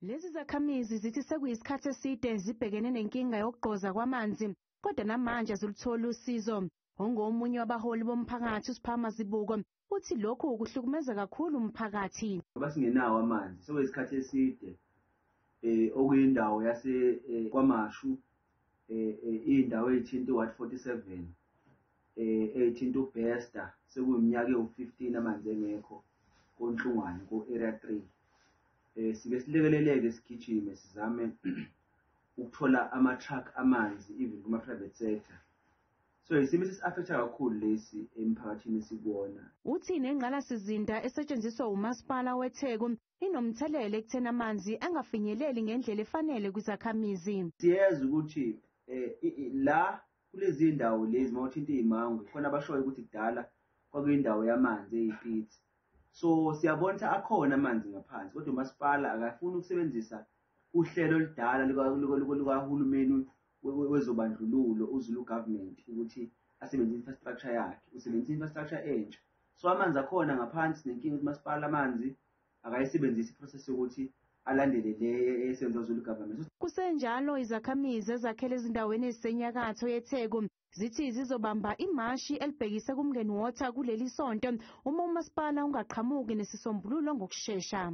Lezi zakhamizi zithi sekuyisikhathi eside zibhekene nenkinga yokugqoza kwamanzi, kodwa namanje aziluthola usizo. Ongomunye wabaholi bomphakathi uSiphamazibuko uthi lokhu ukuhlukumeza kakhulu umphakathi. Ngoba singenawo amanzi sekuyisikhathi eside okuyindawo kwaMashu indawo eyithinta uWard 47 eyithinta uBesta sekuyiminyaka ewu15 amanzi engekho konhlungwane ku-area 3. Sike silekeleleke sigijime sizame ukuthola ama-truck amanzi even kuma-private sector. So isimo sisi-affecta kakhulu lesi emphakathini sikubona. Uthi nengqalasizinda esetshenziswa uMasipala weTheku inomthelele ekutheni amanzi angafinyeleli ngendlela efanele kwizakhamizi. Siyazi ukuthi la kulezi ndawo lezi mawuthinta iy'mangwe khona abashoyo ukuthi kudala kwakuyindawo yamanzi eyipitsi. So siyabona ukuthi akhona amanzi ngaphansi kodwa uMasipala akafuni ukusebenzisa uhlelo oludala lukahulumeni wezobandlululo uZulu government ukuthi asebenzise infrastructure yakhe, usebenzisa infrastructure entsha. So amanzi akhona ngaphansi nenkinga ukuthi uMasipala amanzi akayisebenzisi iprocess yokuthi alandele le esenza uZulu government. Kusenjalo izakhamizi ezakhele ezindaweni ezisenyakatho yeTheku zithi zizobamba imashi elibhekise kumngeni wotha kuleli sonto uma uMasipala ungaqhamuki nesisombululo ngokushesha.